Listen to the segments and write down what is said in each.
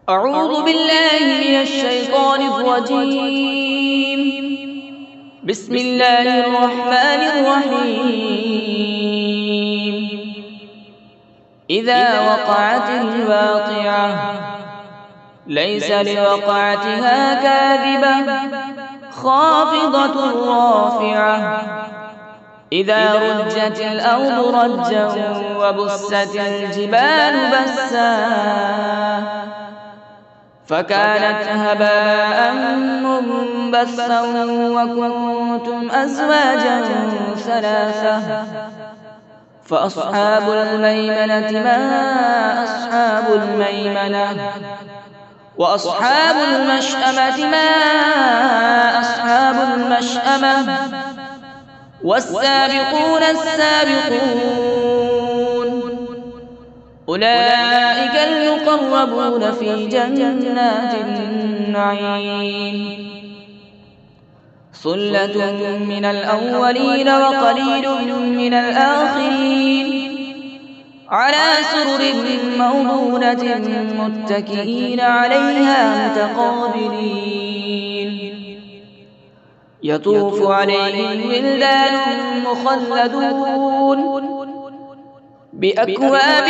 أعوذ بالله من الشيطان الرجيم. بسم الله الرحمن الرحيم. إذا وقعت الواقعة ليس لوقعتها كاذبة خافضة رافعة إذا رجت الأرض رجا وبست الجبال بسا فكانت هباء منبثا وكنتم أزواجا ثلاثة فأصحاب الميمنة ما أصحاب الميمنة وأصحاب المشأمة ما أصحاب المشأمة والسابقون السابقون أولئك المقربون في جنات النعيم ثلة من الأولين وقليل من الآخرين على سرر موضونة متكئين عليها متقابلين يطوف عليهم ولدان مخلدون بأكواب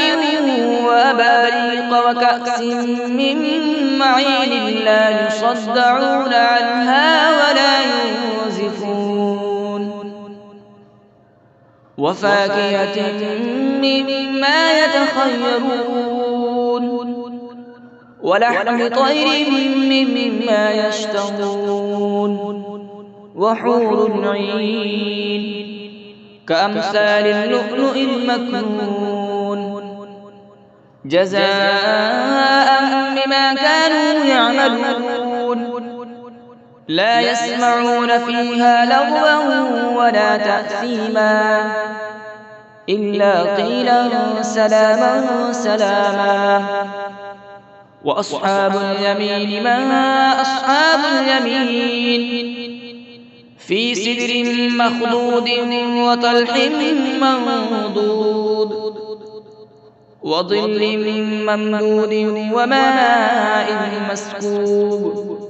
وأباريق وكأس من معين لا يصدعون عنها ولا ينزفون وفاكهة مما يتخيرون ولحم طير مما يشتهون وحور عين كأمثال اللؤلؤ المكنون جزاء بما كانوا يعملون لا يسمعون فيها لغوا ولا تأثيما إلا قيلا سلاما سلاما وأصحاب اليمين ما أصحاب اليمين في سدر مخضود وطلح منضود وظل ممدود وماء مسكوب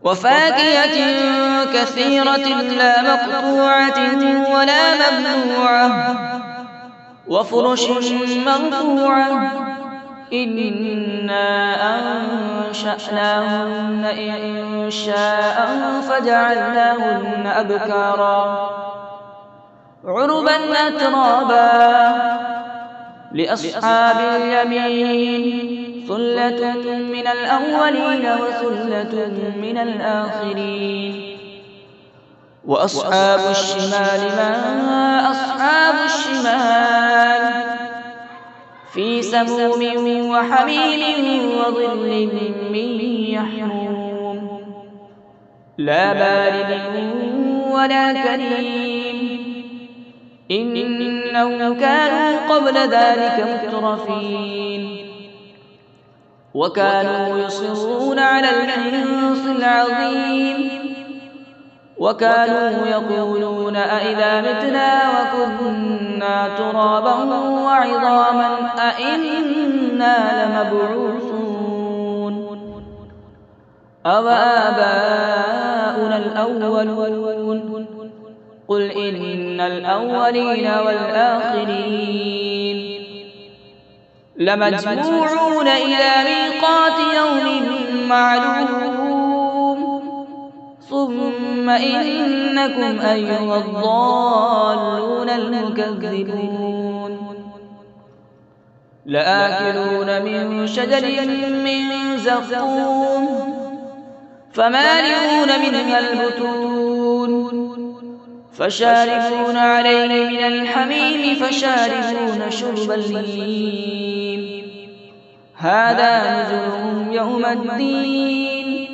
وفاكهة كثيرة لا مقطوعة ولا ممنوعة وفرش مرفوعة إنا أنشأناهن إنشاء فجعلناهن أبكارا عربا أترابا لأصحاب اليمين ثلة من الأولين وثلة من الآخرين وأصحاب الشمال ما أصحاب الشمال في سموم وحميم وظل من يحموم لا بارد ولا كريم إنهم كانوا قبل ذلك مترفين وكانوا يصرون على الحنث العظيم وكانوا يقولون أئذا متنا وكنا ترابا وعظاما أئنا لمبعوثون أو آباؤنا الأولون قل إن الأولين والآخرين لمجموعون إلى ميقات يوم معلوم ثم إنكم أيها الضالون المكذبون لآكلون من شجر من زقوم فمالئون منها البطون فشاربون عليه من الحميم فشاربون شرب الهيم هذا نزلهم يوم الدين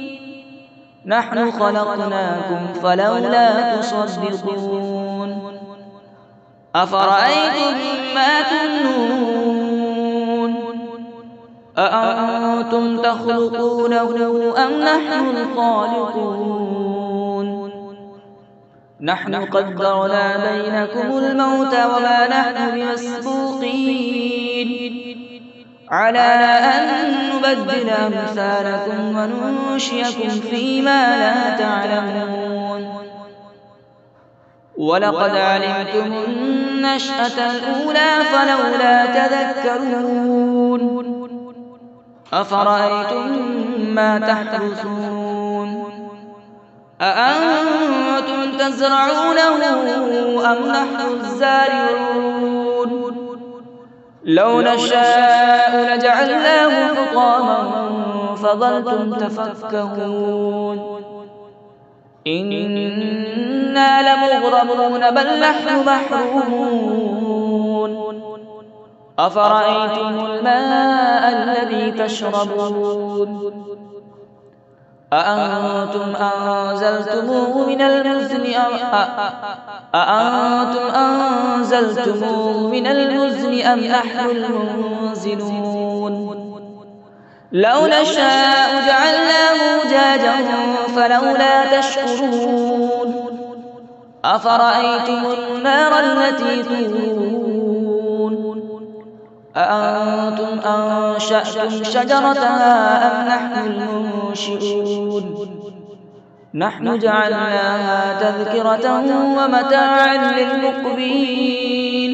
نحن خلقناكم فلولا تصدقون أفرأيتم ما تمنون أأنتم تخلقونه أم نحن الخالقون نحن قدرنا بينكم الموت وما نحن بمسبوقين على أن نبدل أمثالكم وننشئكم فيما لا تعلمون ولقد علمتم النشأة الأولى فلولا تذكرون أفرأيتم ما تحرثون أأنتم تزرعونه أم نحن الزارعون لو نشاء لجعلناه حطاما فظلتم تفكهون إنا لمغرمون بل نحن محرومون أفرأيتم الماء الذي تشربون أأنتم أنزلتموه من المزن أم نحن المنزلون لو نشاء جعلناه أجاجا فلولا تشكرون أفرأيتم النار التي تورون أأنتم أنشأتم شجرتها أم نحن المنشئون نحن جعلناها تذكرة ومتاعا للمقوين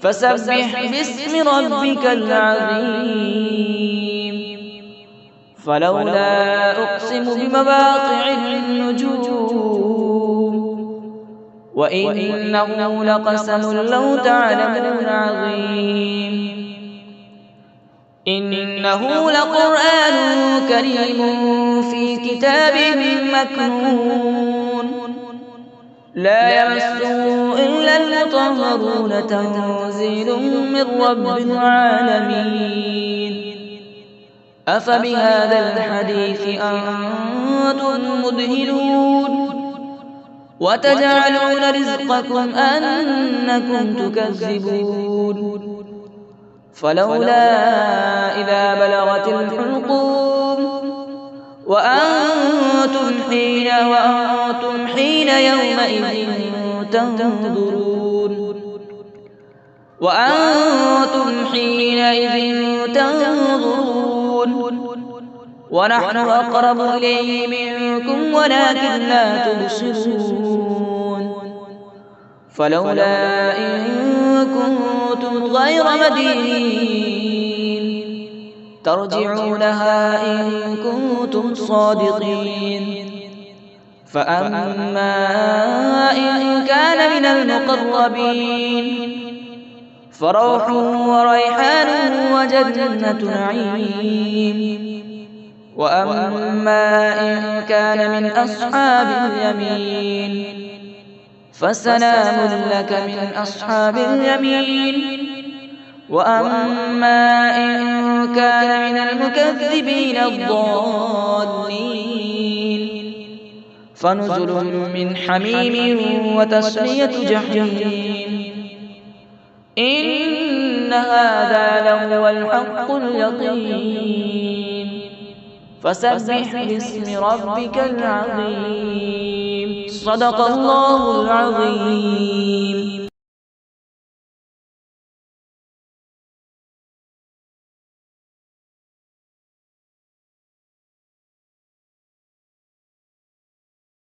فسبح باسم ربك العظيم فلولا أقسم بمواقع النجوم وإنه لقسم لو تعلمون عظيم إنه لقرآن كريم في كتاب مكنون لا يمسه إلا المطهرون تنزيل من رب العالمين أفبهذا الحديث أنتم مدهنون وتجعلون رزقكم أنكم تكذبون فلولا إذا بلغت الحلقوم وأنتم حين يومئذ تنظرون ونحن أقرب إليه منكم ولكن لا تبصرون فلولا إن كنتم غير مدينين ترجعونها إن كنتم صادقين فأما إن كان من المقربين فروح وريحان وجنة نعيم وأما إن كان من أصحاب اليمين فسلام لك من أصحاب اليمين وأما إن كان من المكذبين الضالين فنزل من حميم وتسلية جحيم إن هذا لهو الحق اليقين فسبح باسم ربك العظيم صدق الله العظيم.